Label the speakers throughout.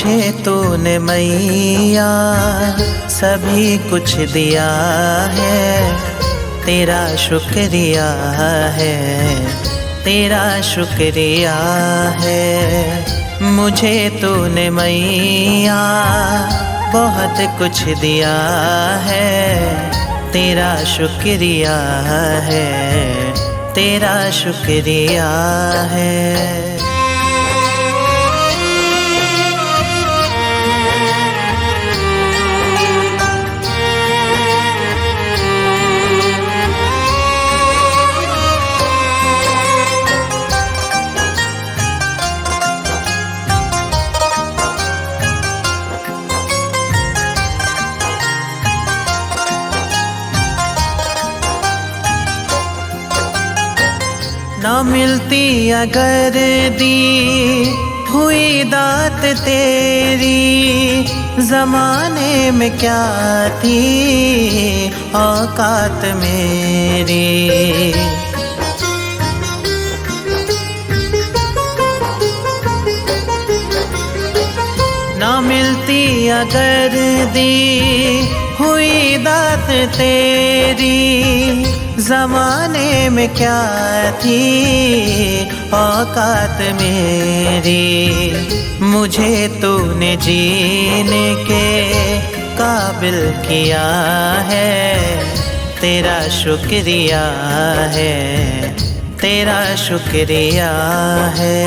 Speaker 1: मुझे तूने मैया सभी कुछ दिया है, तेरा शुक्रिया है, तेरा शुक्रिया है। मुझे तूने मैया बहुत कुछ दिया है, तेरा शुक्रिया है, तेरा शुक्रिया है। ना मिलती अगर दी हुई दात तेरी, ज़माने में क्या थी औकात मेरी। ना मिलती अगर दी हुई दात तेरी, ज़माने में क्या थी औकात मेरी। मुझे तूने जीने के काबिल किया है, तेरा शुक्रिया है, तेरा शुक्रिया है।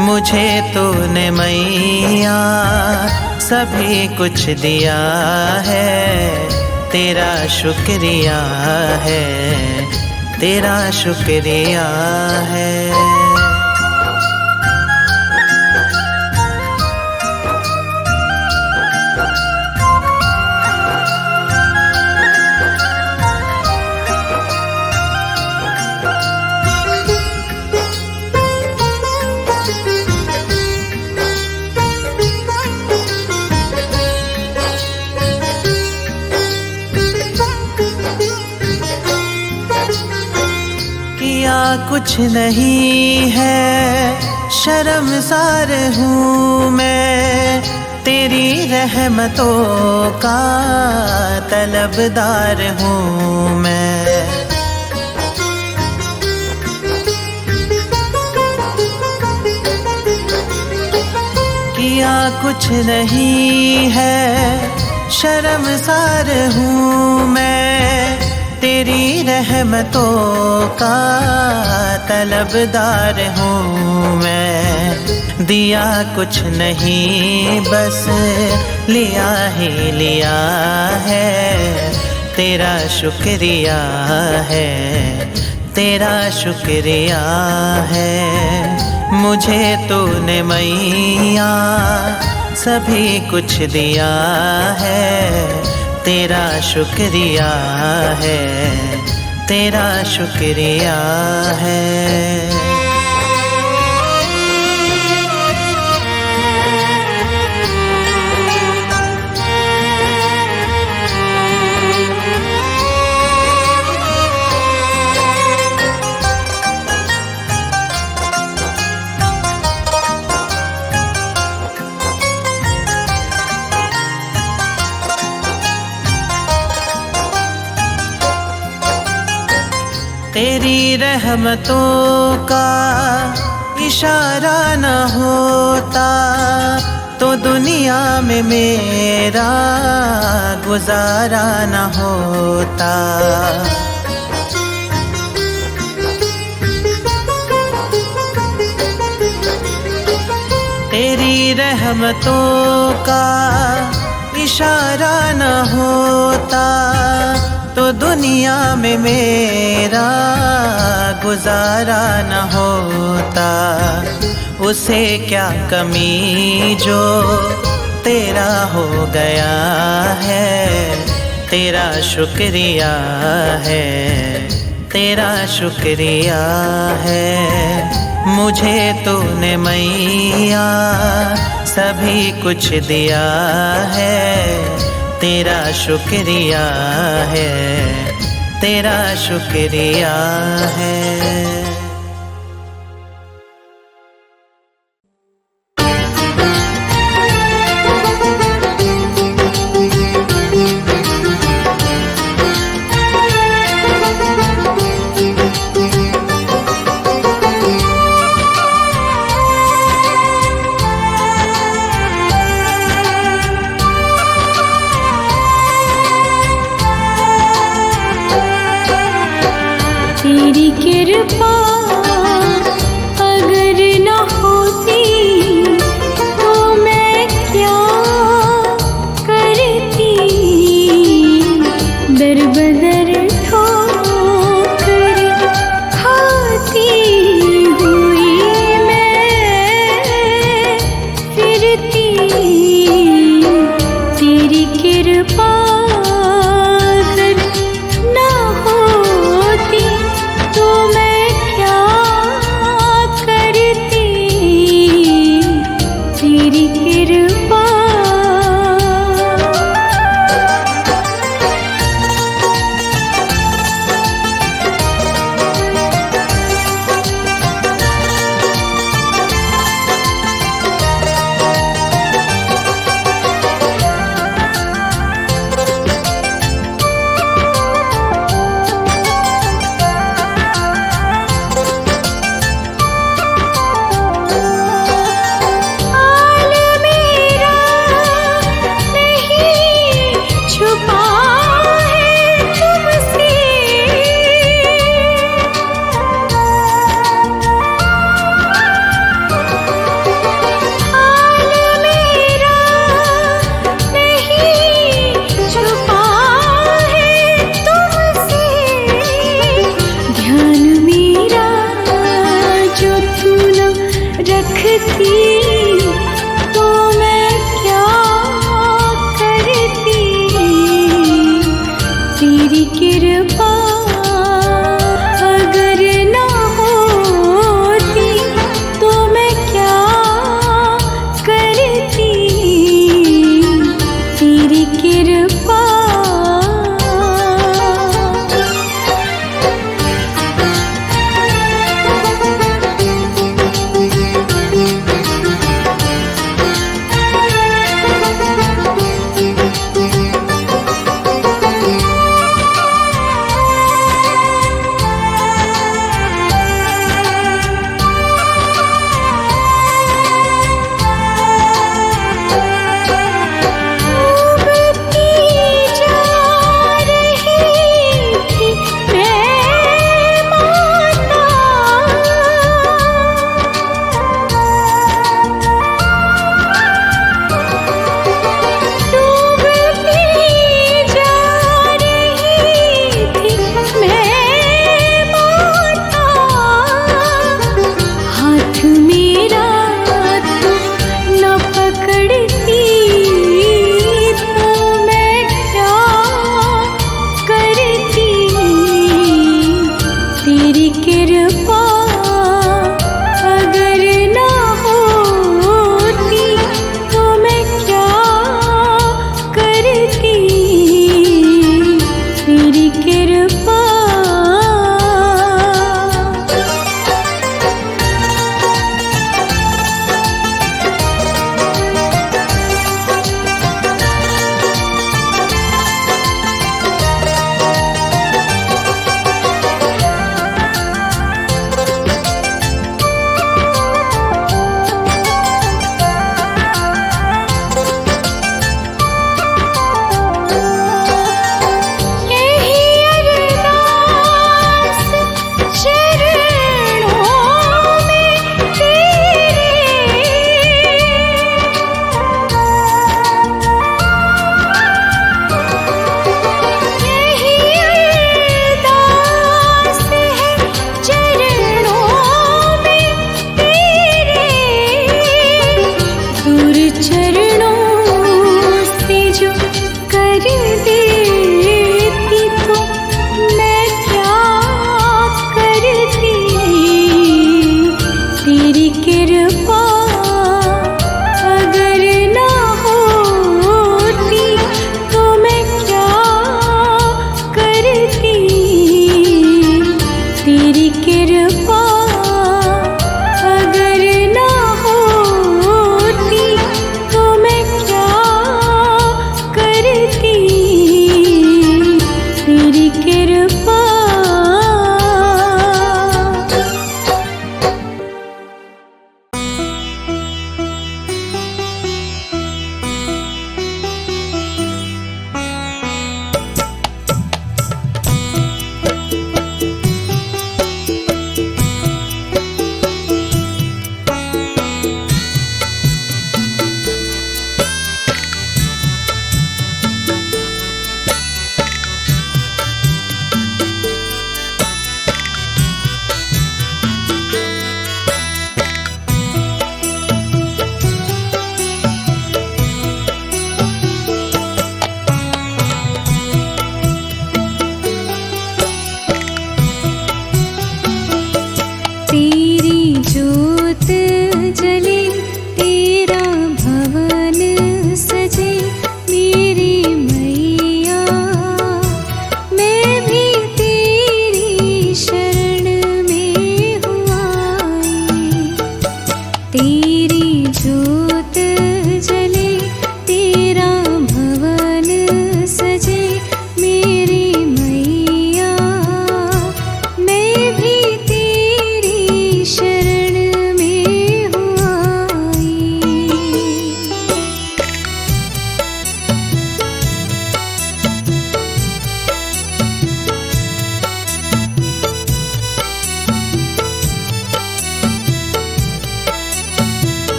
Speaker 1: मुझे तूने मैया सभी कुछ दिया है, तेरा शुक्रिया है, तेरा शुक्रिया है। कुछ नहीं है शर्मसार हूँ मैं, तेरी रहमतों का तलबदार हूँ मैं। किया कुछ नहीं है शर्मसार हूँ मैं, तेरी रहमतों का तलबदार हूँ मैं। दिया कुछ नहीं बस लिया ही लिया है, तेरा शुक्रिया है, तेरा शुक्रिया है। मुझे तूने मैया सभी कुछ दिया है, तेरा शुक्रिया है, तेरा शुक्रिया है। तेरी रहमतों का इशारा न होता तो दुनिया में मेरा गुजारा न होता। तेरी रहमतों का इशारा न होता तो दुनिया में मेरा गुजारा न होता। उसे क्या कमी जो तेरा हो गया है, तेरा शुक्रिया है, तेरा शुक्रिया है। मुझे तूने मैया सभी कुछ दिया है, तेरा शुक्रिया है, तेरा शुक्रिया है।
Speaker 2: कृपा अगर न होती तो मैं क्या करती। दर बदर ठोकर खाती हुई मैं फिरती। तेरी कृपा अगर न होती तो मैं क्या करती। तेरी कृपा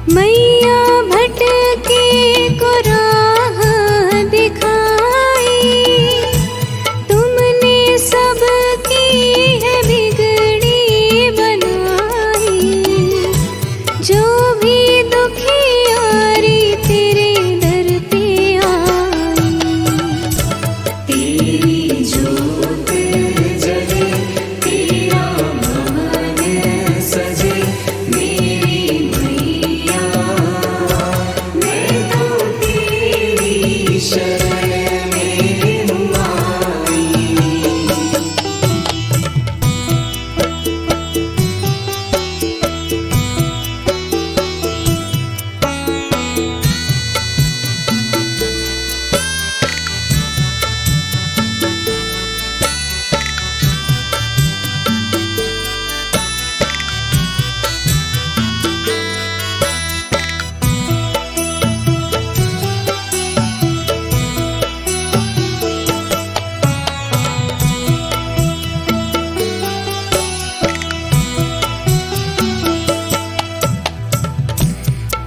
Speaker 2: मैया भटके को राह दिखाई, तुमने सबकी है बिगड़ी बनाई। जो भी दुखियारी तेरे दर पे आई, तेरी जोत जले, तेरा भवन सजे, मेरी मैया मैं तो तेरी शरण में हूँ आई।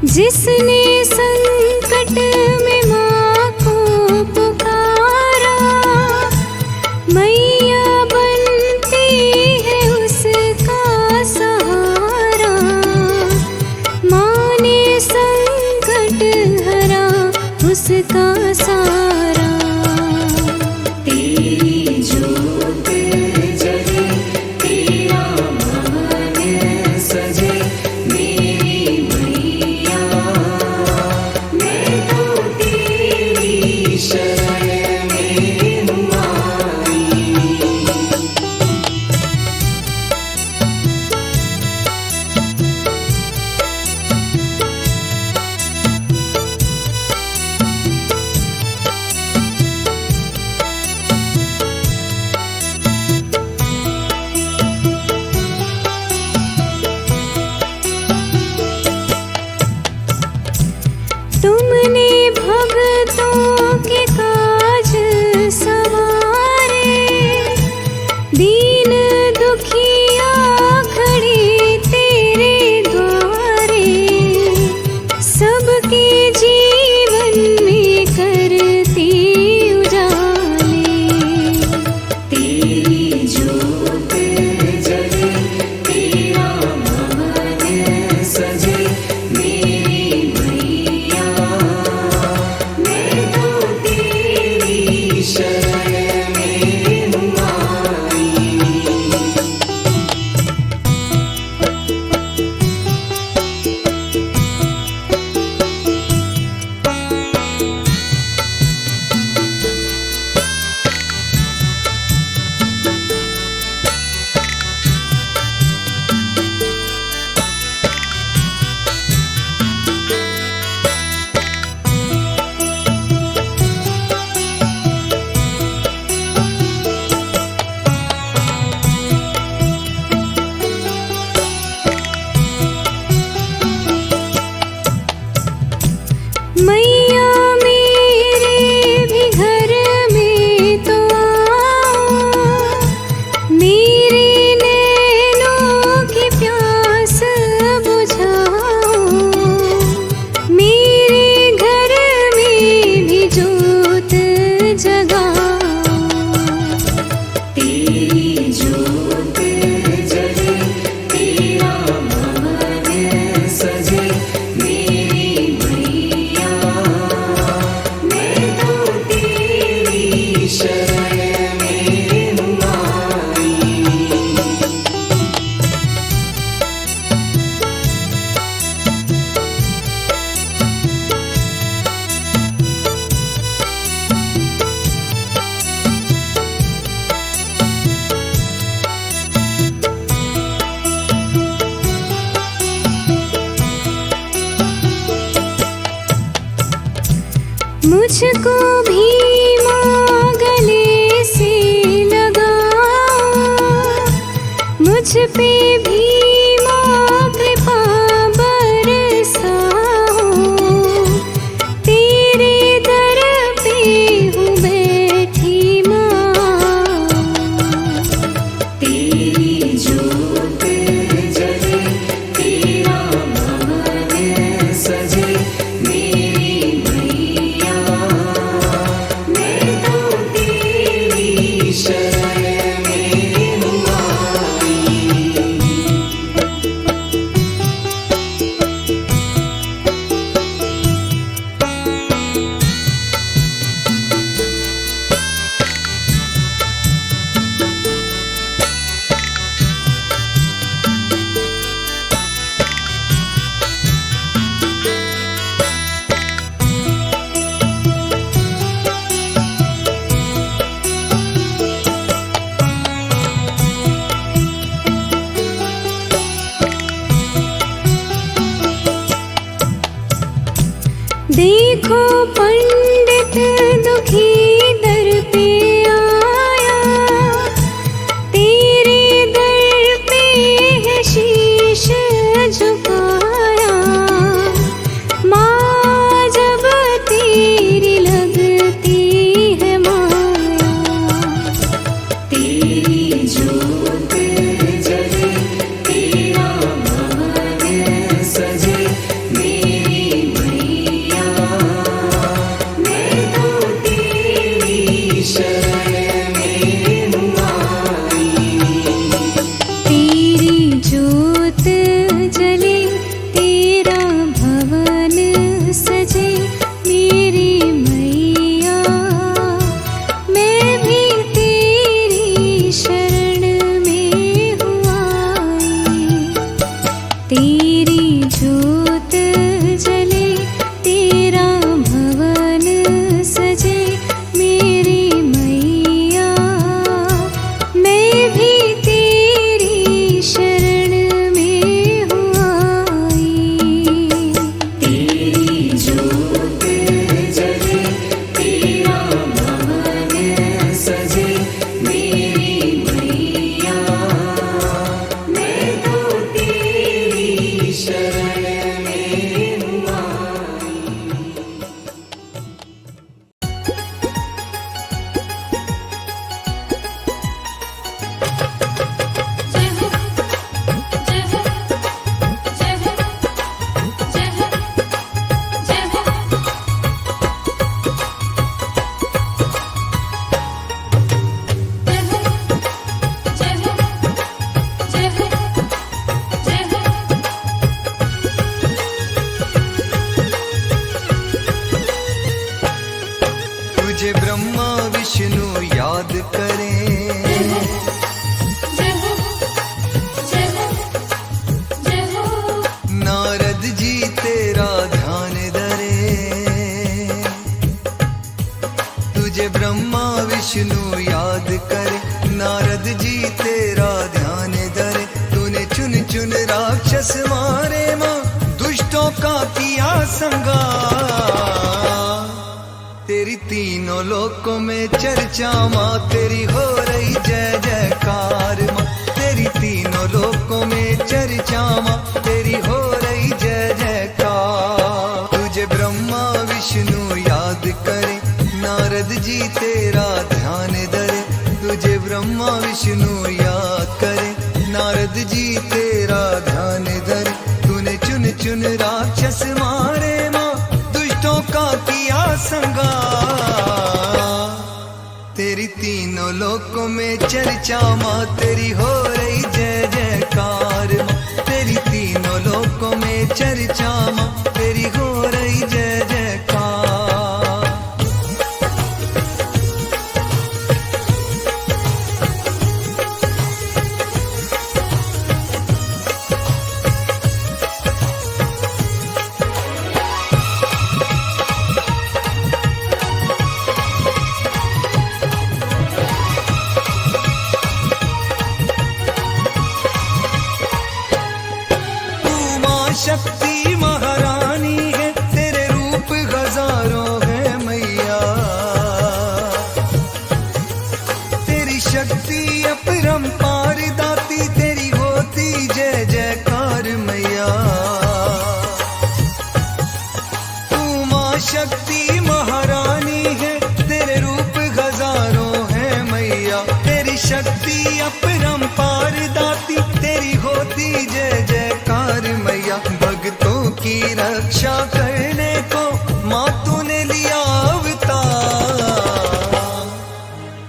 Speaker 2: जिसने संकट में माँ को पुकारा, मैया बनती है उसका सहारा। माँ ने संकट हरा उसका सारा, तेरी जोत जले, तेरा भवन सजे, मेरी मैया मैं तो तेरी शरण में हूँ आई। तुमने भक्तों के काज सवारे, दीन दुखिया खड़े तेरे द्वारे। सबके जीवन में करती उजाले, तेरी जोत जले, तेरा भवन सजे, मेरी मैया मैं तो तेरी शरण में हूँ आई। मैया मेरे भी घर में तो आओ, मेरे नैनों की प्यास बुझाओ। मेरे घर में भी जोत जगाओ, तेरी जोत जले, तेरा भवन सजे, मेरी मैया मैं तो तेरी शरण में हूँ आई। मुझको भी माँ गले से लगाओ, मुझ पे भी माँ कृपा बरसाओ। तेरे दर पे हूँ बैठी माँ, तेरी जोत जले, तेरा भवन देखो पंडित दुखी दर पे आया, तेरे दर पे है शीश झुकाया। माँ जब तेरी लगती है माया, तेरी जोत जले तेरा भवन सजे मेरी मैया। मैं तो तेरी शरण में हूँ आई। तेरी जोत जले तेरा भवन सजे मेरी मैया। मैं भी तेरी शरण में हूँ आई। तेरी जोत जले तेरा भवन सजे मेरी मैया। मैं भी तेरी शरण में हूँ आई। तेरी जोत जले तेरा भवन सजे मेरी मैया। मैं तो तेरी शरण में हूँ आई। जय हो जय हो जय हो जय हो जय हो। जय हो जय हो जय हो जय हो।
Speaker 3: तुझे ब्रह्मा विष्णु याद करें,
Speaker 2: जय हो जय हो जय हो।
Speaker 3: नारद जी तेरा ध्यान धरे। तुझे ब्रह्मा विष्णु याद करे, नारद जी तेरा ध्यान धरे। तूने चुन चुन राक्षस मारे माँ, दुष्टों का किया संगार। तेरी तीनों लोकों में चर्चा माँ, तेरी हो रही जय जयकार माँ। तेरी तीनों लोकों में चर्चा माँ, तेरी हो रही जय जयकार। तुझे ब्रह्मा विष्णु याद करे, नारद जी तेरा ध्यान धरे। तुझे ब्रह्मा विष्णु याद करे, नारद जी तेरा ध्यान धरे। तूने चुन चुन राक्षस मारे माँ, दुष्टों का किया संगार। तेरी तीनों लोकों में चर्चा माँ, तेरी हो रही जय जयकार माँ। तेरी तीनों लोकों में चर्चा माँ, तेरी हो रही जय जयकार। शक्ति महारानी है, तेरे रूप हजारों है मैया। तेरी शक्ति अपरंपार दाती, तेरी होती जय जयकार मैया। तू माँ शक्ति महारानी है, तेरे रूप हजारों है मैया। तेरी शक्ति अपरंपार दाती, तेरी होती जय जयकार मैया। भक्तों की रक्षा करने को माँ तूने लिया अवतार।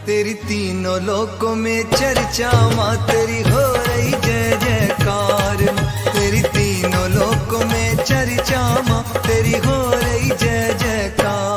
Speaker 3: तेरी तीनों लोकों में चर्चा माँ, तेरी हो रही जय जयकार माँ। तेरी तीनों लोकों में चर्चा माँ, तेरी हो रही जय जयकार।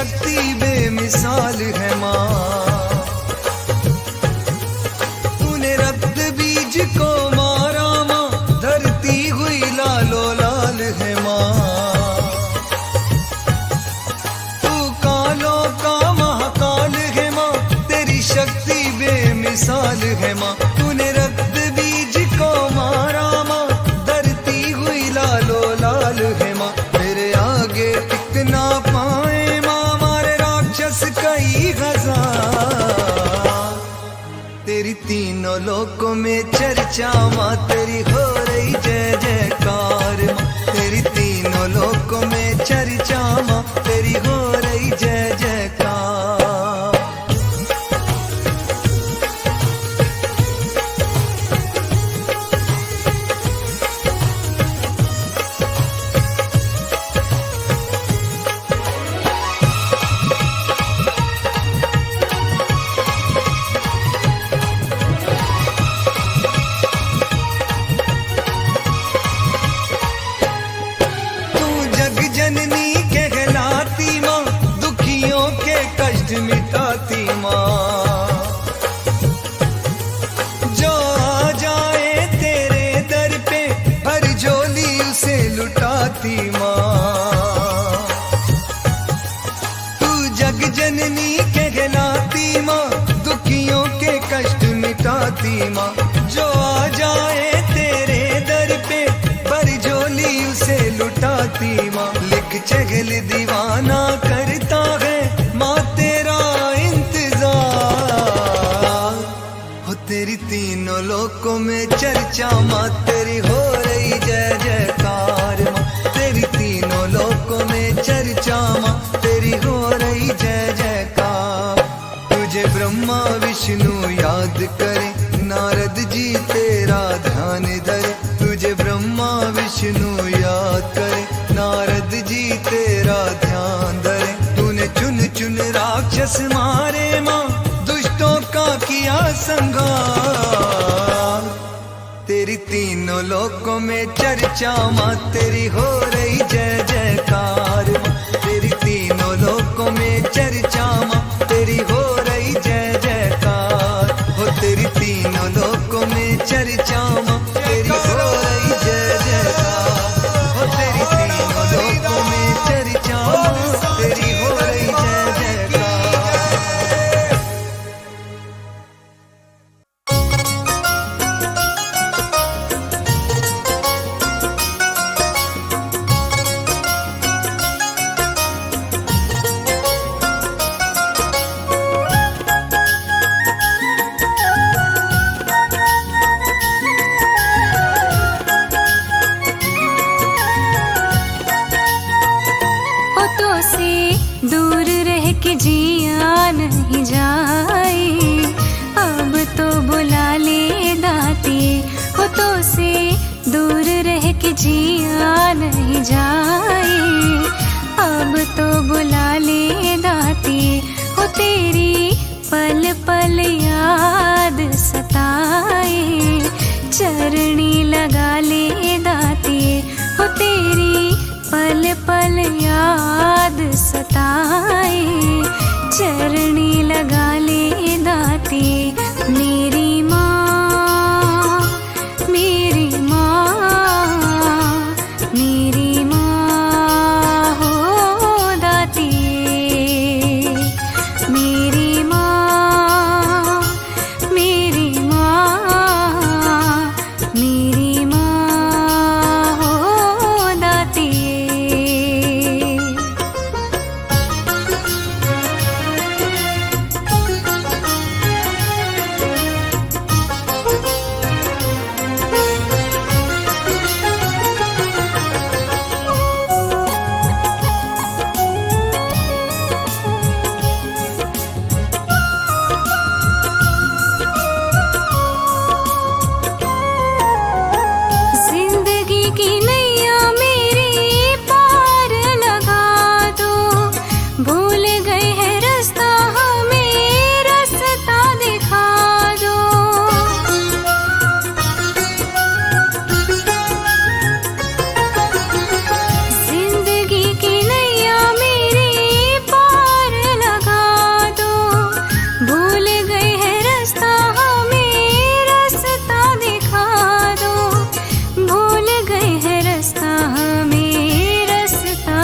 Speaker 3: शक्ति बेमिसाल है माँ। तूने रक्त बीज को मारा माँ, धरती हुई लालो लाल है माँ। तू कालों का महाकाल है माँ, तेरी शक्ति बेमिसाल है माँ। तूने रक्त बीज को मारा माँ, धरती हुई लालो लाल है माँ। तेरे आगे टिक ना पाए माँ, मारे राक्षस कई हजार। तेरी तीनों लोकों में चर्चा माँ, तेरी हो रही जय जयकार माँ। तेरी तीनों लोकों में चर्चा माँ, तेरी हो रही जय जयकार। जननी कहलाती माँ, दुखियों के कष्ट मिटाती माँ। जो आ जाए तेरे दर पे, हर झोली उसे लुटाती माँ। तू जग जननी कहलाती माँ, दुखियों के कष्ट मिटाती माँ। जो आ जाए तेरे दर पे, भर झोली उसे लुटाती माँ। लिख चहल दीवाना करता है माँ तेरा इंतजार। हो तेरी तीनों लोकों में चर्चा माँ, तेरी हो रही जय जयकार माँ। तेरी तीनों लोकों में चर्चा माँ, तेरी हो रही जय जयकार। तुझे ब्रह्मा विष्णु याद करे, नारद जी तेरा ध्यान धरे। तुझे ब्रह्मा विष्णु याद करे, नारद जी तेरा ध्यान धरे। तूने चुन चुन राक्षस मारे माँ, दुष्टों का किया संहार। तेरी तीनों लोकों में चर्चा माँ, तेरी हो रही जय जयकार माँ। तेरी तीनों लोकों में चर्चा माँ, तेरी हो रही जय जयकार। हो तेरी तीनों लोकों में चर्चा माँ, तेरी हो रही जय जयकार। हो तेरी तीनों लोकों में चर्चा माँ, तेरी हो रही जय जयकार।
Speaker 4: जिया नहीं जाए, अब तो बुला ले दाती। हो तो से दूर रह के जिया नहीं जाए, अब तो बुला ले दाती। हो तेरी पल पल याद सताए, चरणी लगा ले दाती। हो तेरी पल पल याद सताए, चरणी लगा ले दाती। मेरी माँ, मेरी माँ, मेरी माँ हो दाती। मेरी माँ, मेरी माँ, मेरी माँ हो दाती।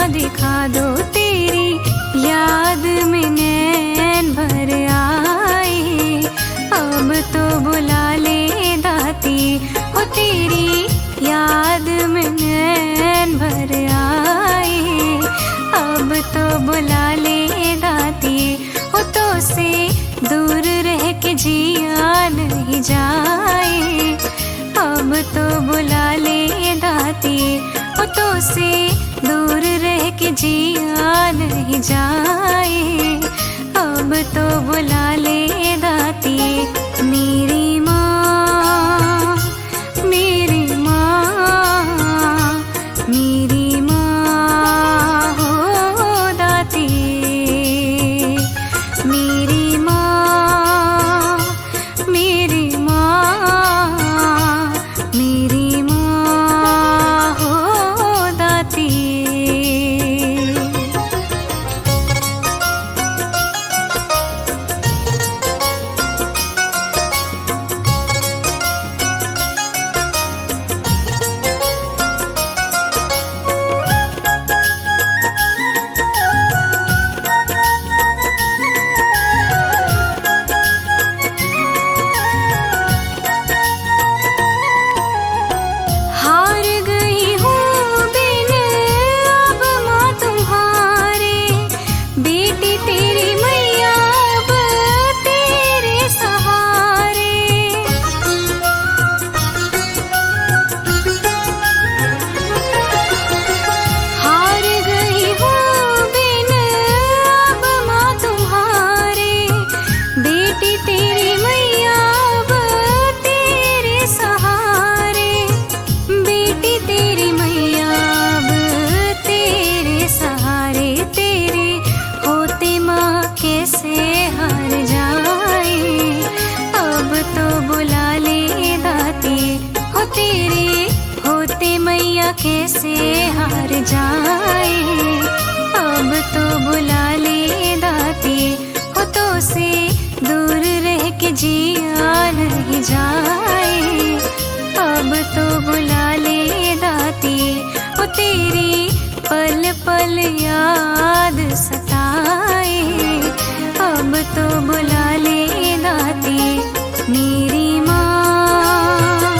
Speaker 4: दिखा दो तेरी याद में नैन भर आए। अब तो बुला ले दाती हो तेरी याद में नैन भर आए। अब तो बुला ले दाती हो तो से दूर रह के जिया नहीं जाए। अब तो बुला ले दाती हो तो से दूर रह के जिया नहीं जाए। अब तो बुला ले दाती मेरी माँ, मेरी माँ, मेरी माँ हो दाती। मेरी माँ, मेरी माँ, मेरी माँ हो दाती। हार गई हूँ बिन अब माँ तुम्हारे। बेटी तेरी मैया अब तेरे सहारे। हार गई हूँ बिन अब माँ तुम्हारे। बेटी तेरी मैया अब तेरे सहारे। बेटी तेरी मैया अब तेरे सहारे। तेरे होते माँ कैसे हार जाए। अब तो बुला ले दाती हो तेरे होते मैया कैसे हार जाए। अब तो बुला ले दाती हो तो से दूर रह के जिया नहीं जाए। अब तो बुला ले दाती हो तेरी पल पल याद सताए। अब तो बुला ले दाती मेरी माँ,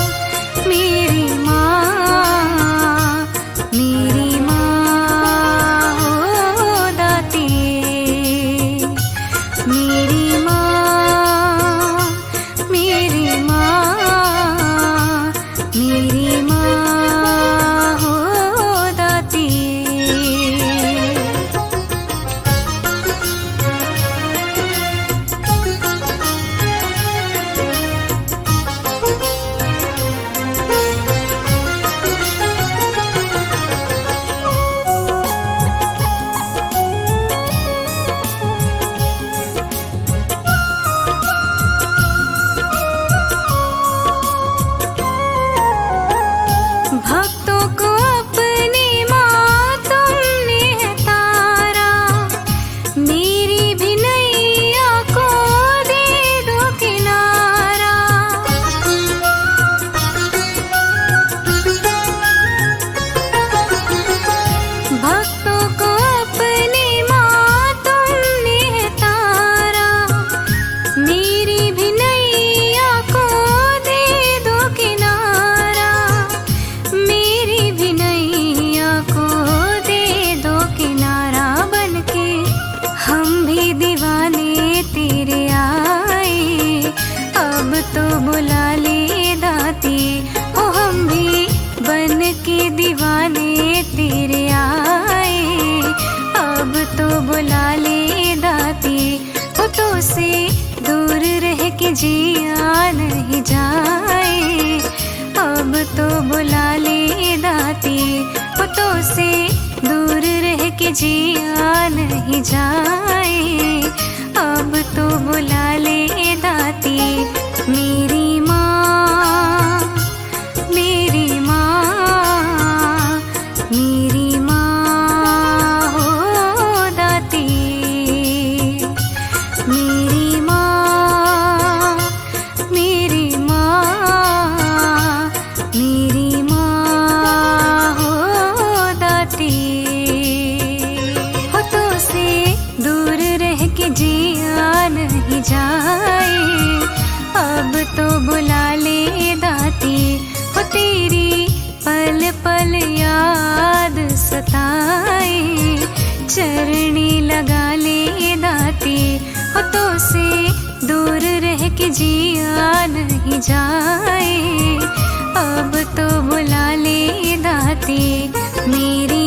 Speaker 4: मेरी माँ, मेरी माँ हो दाती। मेरी माँ, मेरी माँ, मेरी माँ हो दाती। भक्तों को अपनी माँ तुमने है तारा। मेरी भी नैया को दे दो किनारा। भक्तों को अपनी माँ तुमने है तारा। मेरी भी नैया को दे दो किनारा। मेरी भी नैया को दे दो किनारा। बनके हम भी दीवाने तेरे आए। अब तो बुला ले दाती ओ हम भी बन के दीवाने तेरे आए। अब तो बुला ले दाती ओ तो से दूर रह के जिया नहीं जाए। अब तो बुला ले दाती ओ तो से दूर रह के जिया नहीं जाए। अब तो बुला ले दाती मेरी माँ, मेरी माँ, मेरी माँ हो दाती। मेरी माँ, मेरी माँ, मेरी माँ हो दाती। चरणी लगा ले दाती, हो तो से दूर रह के जिया नहीं जाए। अब तो बुला ले दाती, मेरी